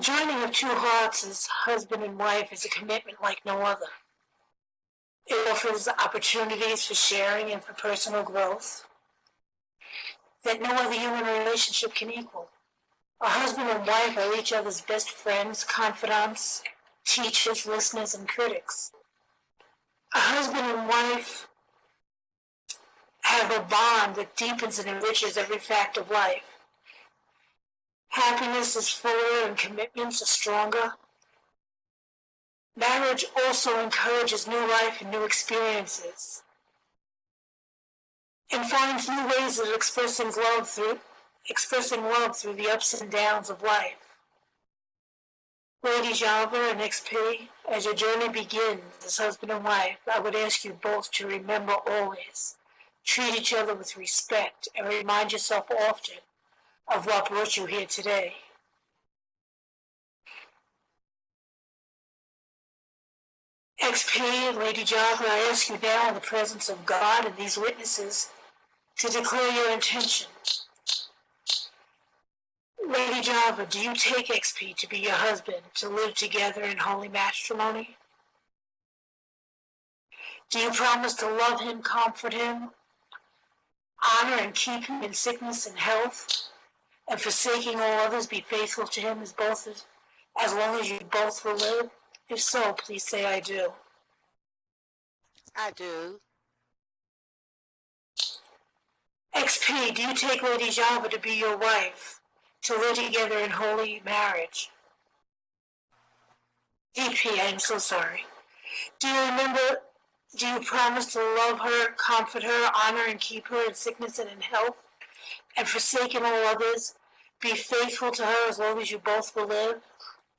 The joining of two hearts as husband and wife is a commitment like no other. It offers opportunities for sharing and for personal growth that no other human relationship can equal. A husband and wife are each other's best friends, confidants, teachers, listeners, and critics. A husband and wife have a bond that deepens and enriches every fact of life. Happiness is fuller and commitments are stronger. Marriage also encourages new life and new experiences, and finds new ways of expressing love through the ups and downs of life. Lady Java and XP, as your journey begins as husband and wife, I would ask you both to remember always, treat each other with respect, and remind yourself often of what brought you here today. XP and Lady Java, I ask you now in the presence of God and these witnesses to declare your intention. Lady Java, do you take XP to be your husband, to live together in holy matrimony? Do you promise to love him, comfort him, honor and keep him in sickness and health, and forsaking all others, be faithful to him as long as you both will live? If so, please say I do. I do. XP, do you take Lady Java to be your wife, to live together in holy marriage? DP, I am so sorry. Do you promise to love her, comfort her, honor and keep her in sickness and in health, and forsaking all others, be faithful to her as long as you both will live?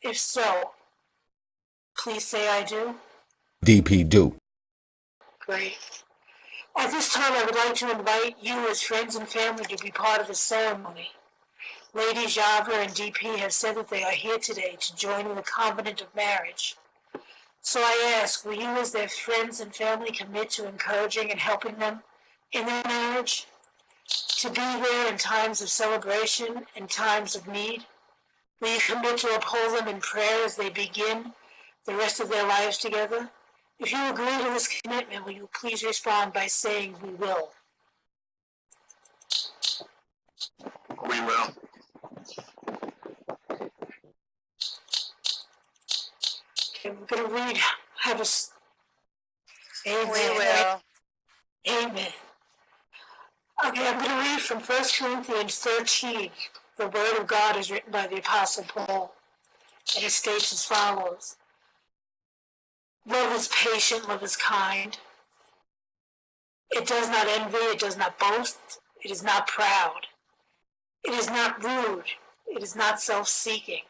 If so, please say I do. DP do. Great. At this time, I would like to invite you as friends and family to be part of the ceremony. Lady Java and DP have said that they are here today to join in the covenant of marriage. So I ask, will you as their friends and family commit to encouraging and helping them in their marriage? To be there in times of celebration and times of need? Will you commit to uphold them in prayer as they begin the rest of their lives together? If you agree to this commitment, will you please respond by saying we will? We will. Okay, we're going to read, Amen. We will. Amen. Okay, I'm going to read from 1 Corinthians 13. The Word of God is written by the Apostle Paul, and it states as follows. Love is patient, love is kind. It does not envy, it does not boast, it is not proud. It is not rude, it is not self-seeking.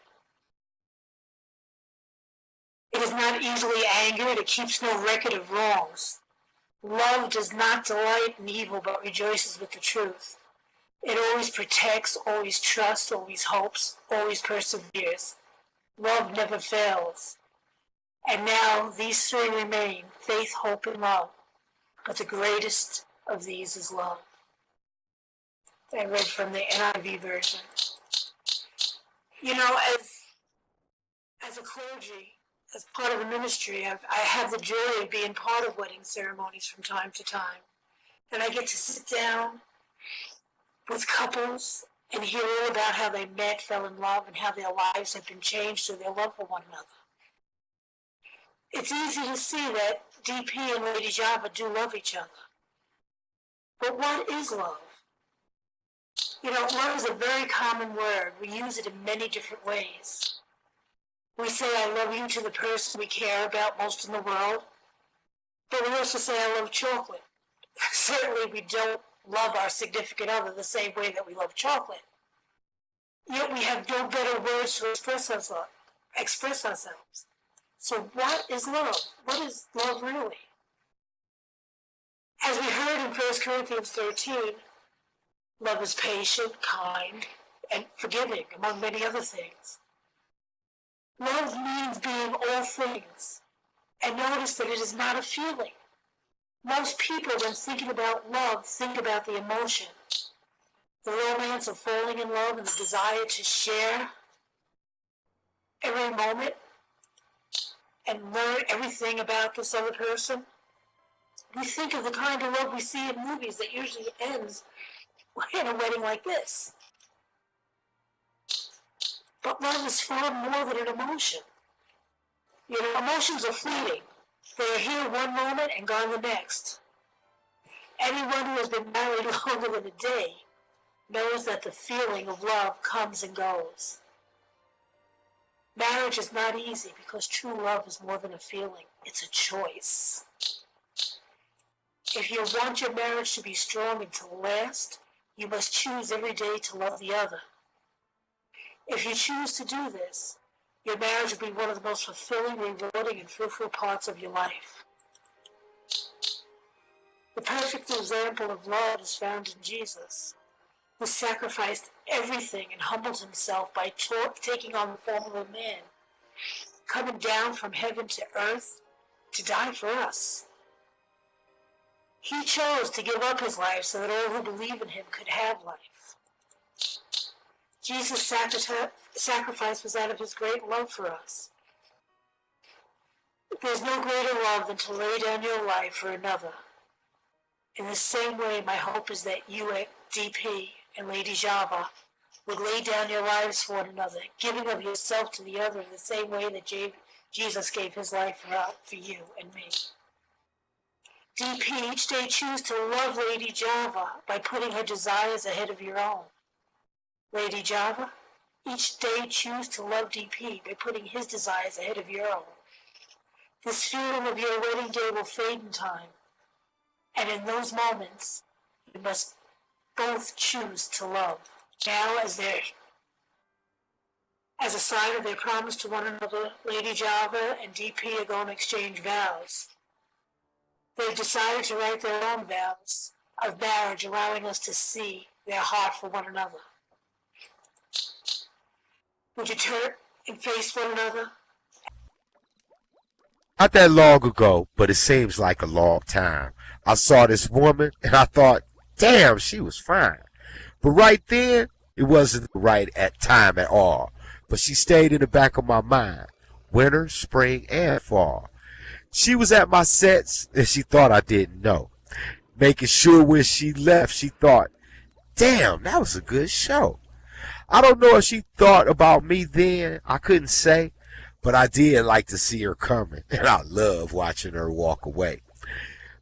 It is not easily angered, it keeps no record of wrongs. Love does not delight in evil, but rejoices with the truth. It always protects, always trusts, always hopes, always perseveres. Love never fails. And now these three remain, faith, hope, and love. But the greatest of these is love. I read from the NIV version. You know, as a clergy, as part of the ministry, I have the joy of being part of wedding ceremonies from time to time. And I get to sit down with couples and hear all about how they met, fell in love, and how their lives have been changed through their love for one another. It's easy to see that DP and Lady Java do love each other. But what is love? You know, love is a very common word. We use it in many different ways. We say, I love you to the person we care about most in the world. But we also say, I love chocolate. Certainly we don't love our significant other the same way that we love chocolate. Yet we have no better words to express ourselves. So what is love? What is love really? As we heard in 1 Corinthians 13, love is patient, kind, and forgiving, among many other things. Love means being all things. And notice that it is not a feeling. Most people, when thinking about love, think about the emotion, the romance of falling in love and the desire to share every moment and learn everything about this other person, we think of the kind of love we see in movies that usually ends in a wedding like this. But love is far more than an emotion. You know, emotions are fleeting. They are here one moment and gone the next. Anyone who has been married longer than a day knows that the feeling of love comes and goes. Marriage is not easy because true love is more than a feeling. It's a choice. If you want your marriage to be strong and to last, you must choose every day to love the other. If you choose to do this, your marriage will be one of the most fulfilling, rewarding, and fruitful parts of your life. The perfect example of love is found in Jesus, who sacrificed everything and humbled himself by taking on the form of a man, coming down from heaven to earth to die for us. He chose to give up his life so that all who believe in him could have life. Jesus' sacrifice was out of his great love for us. There's no greater love than to lay down your life for another. In the same way, my hope is that you at DP and Lady Java would lay down your lives for one another, giving of yourself to the other in the same way that Jesus gave his life for you and me. DP, each day choose to love Lady Java by putting her desires ahead of your own. Lady Java, each day choose to love DP by putting his desires ahead of your own. This feeling of your wedding day will fade in time, and in those moments, you must both choose to love. Now, as a sign of their promise to one another, Lady Java and DP are going to exchange vows. They've decided to write their own vows of marriage, allowing us to see their heart for one another. Would you turn and face one another? Not that long ago, but it seems like a long time. I saw this woman and I thought, damn, she was fine. But right then, it wasn't the right time at all. But she stayed in the back of my mind, winter, spring, and fall. She was at my sets and she thought I didn't know. Making sure when she left, she thought, damn, that was a good show. I don't know if she thought about me then, I couldn't say, but I did like to see her coming, and I love watching her walk away.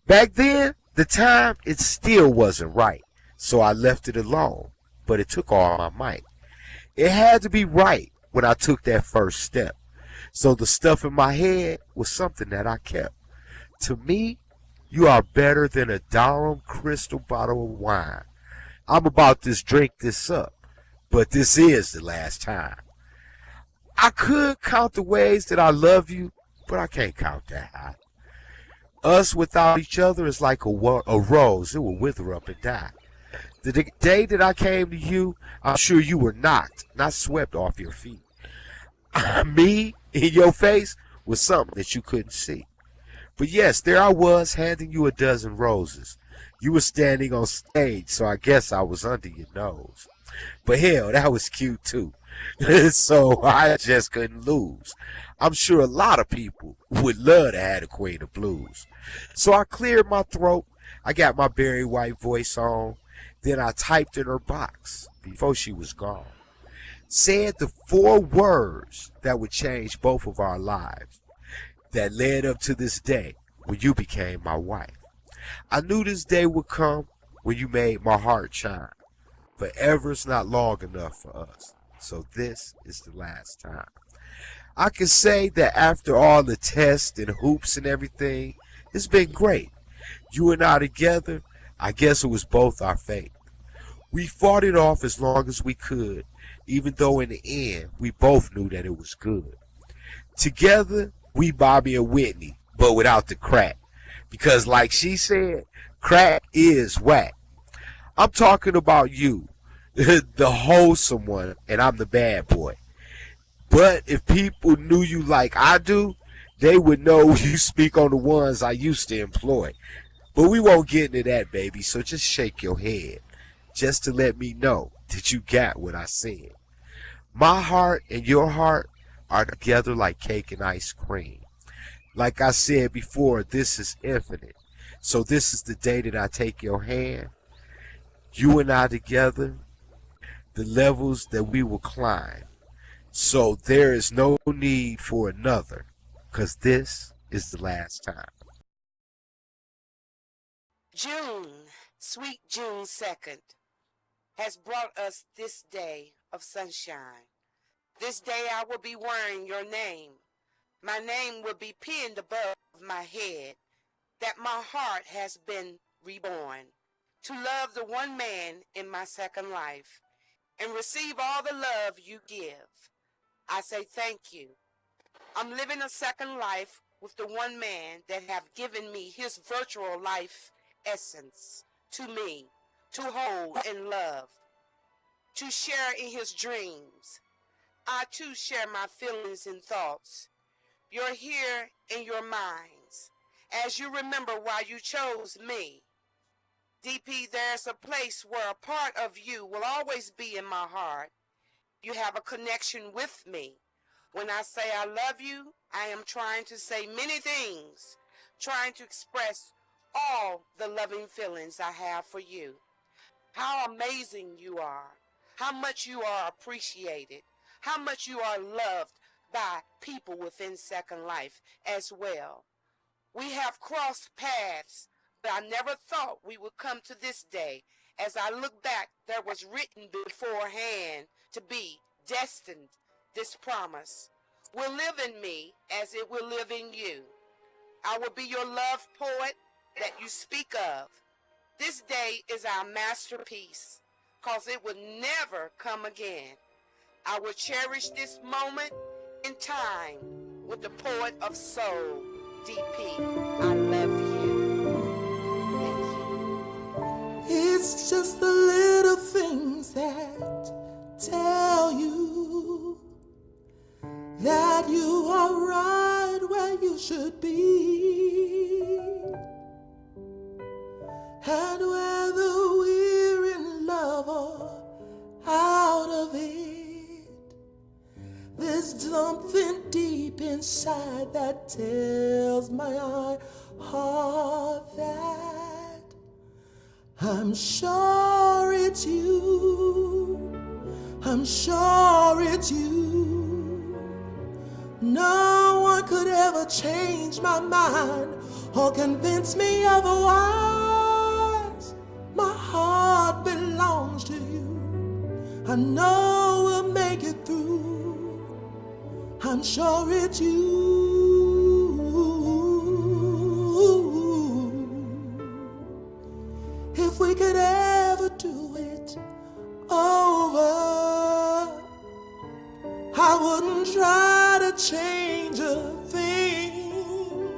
Back then, the time, it still wasn't right, so I left it alone, but it took all my might. It had to be right when I took that first step, so the stuff in my head was something that I kept. To me, you are better than a Durham crystal bottle of wine. I'm about to drink this up. But this is the last time. I could count the ways that I love you, but I can't count that high. Us without each other is like a rose. It will wither up and die. The day that I came to you, I'm sure you were knocked, not swept off your feet. Me in your face was something that you couldn't see. But yes, there I was handing you a dozen roses. You were standing on stage, so I guess I was under your nose. But hell, that was cute too. So I just couldn't lose. I'm sure a lot of people would love to have a queen of blues. So I cleared my throat. I got my Barry White voice on. Then I typed in her box before she was gone. Said the 4 words that would change both of our lives. That led up to this day when you became my wife. I knew this day would come when you made my heart shine. Forever's not long enough for us, so this is the last time. I can say that after all the tests and hoops and everything, it's been great. You and I together, I guess it was both our fate. We fought it off as long as we could, even though in the end, we both knew that it was good. Together, we Bobby and Whitney, but without the crack. Because like she said, crack is whack. I'm talking about you, the wholesome one, and I'm the bad boy. But if people knew you like I do, they would know you speak on the ones I used to employ. But we won't get into that, baby, so just shake your head, just to let me know that you got what I said. My heart and your heart are together like cake and ice cream. Like I said before, this is infinite. So this is the day that I take your hand, you and I together, the levels that we will climb. So there is no need for another, because this is the last time. June, sweet June 2nd, has brought us this day of sunshine. This day I will be wearing your name. My name will be pinned above my head, that my heart has been reborn. To love the one man in my second life and receive all the love you give. I say thank you. I'm living a second life with the one man that have given me his virtual life essence to me, to hold and love, to share in his dreams. I too share my feelings and thoughts. You're here in your minds as you remember why you chose me. DP, there's a place where a part of you will always be in my heart. You have a connection with me. When I say I love you, I am trying to say many things, trying to express all the loving feelings I have for you. How amazing you are, how much you are appreciated, how much you are loved by people within Second Life as well. We have crossed paths, but I never thought we would come to this day. As I look back, there was written beforehand to be destined, this promise will live in me as it will live in you. I will be your love poet that you speak of. This day is our masterpiece, cause it will never come again. I will cherish this moment in time with the poet of soul, DP. I love you. Thank you. It's just the little things that tell you that you are right where you should be. And whether we're in love or out of it, there's something deep inside that tells my heart that I'm sure it's you. I'm sure it's you. No one could ever change my mind or convince me otherwise. My heart belongs to you. I know we'll make it through. I'm sure it's you. If we could ever do it over, I wouldn't try to change a thing,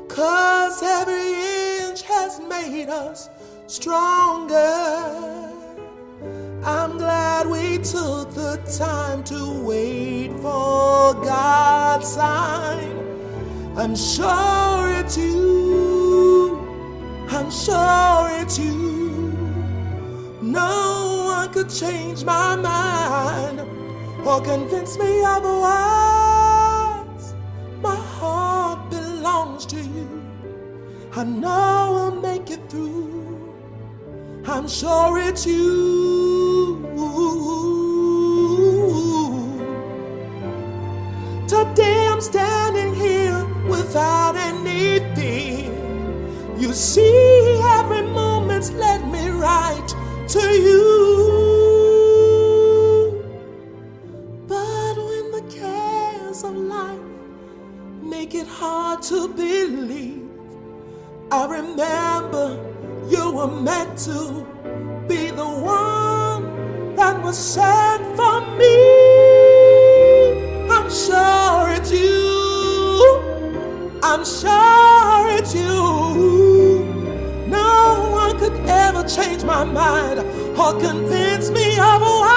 'cause every inch has made us stronger. I'm glad we took the time to wait for God's sign. I'm sure it's you. I'm sure it's you. No one could change my mind or convince me otherwise. My heart belongs to you. I know I'll make it through. I'm sure it's you. Today I'm standing here without any fear. You see, every moment's led me right to you. But when the cares of life make it hard to believe, I remember you were meant to be the one that was set for me. I'm sure it's you. I'm sure it's you. No one could ever change my mind or convince me otherwise.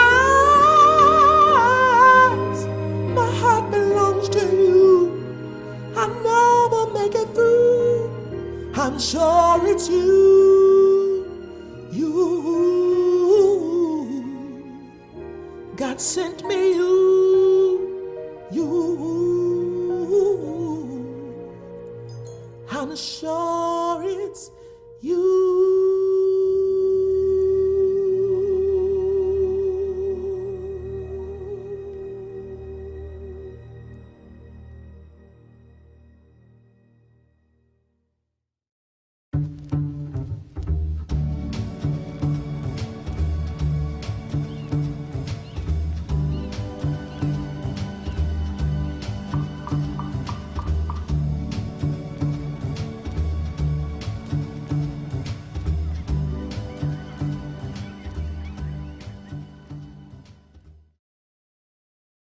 My heart belongs to you. I know we'll make it through. I'm sure it's you. You. God sent me you. sure it's you.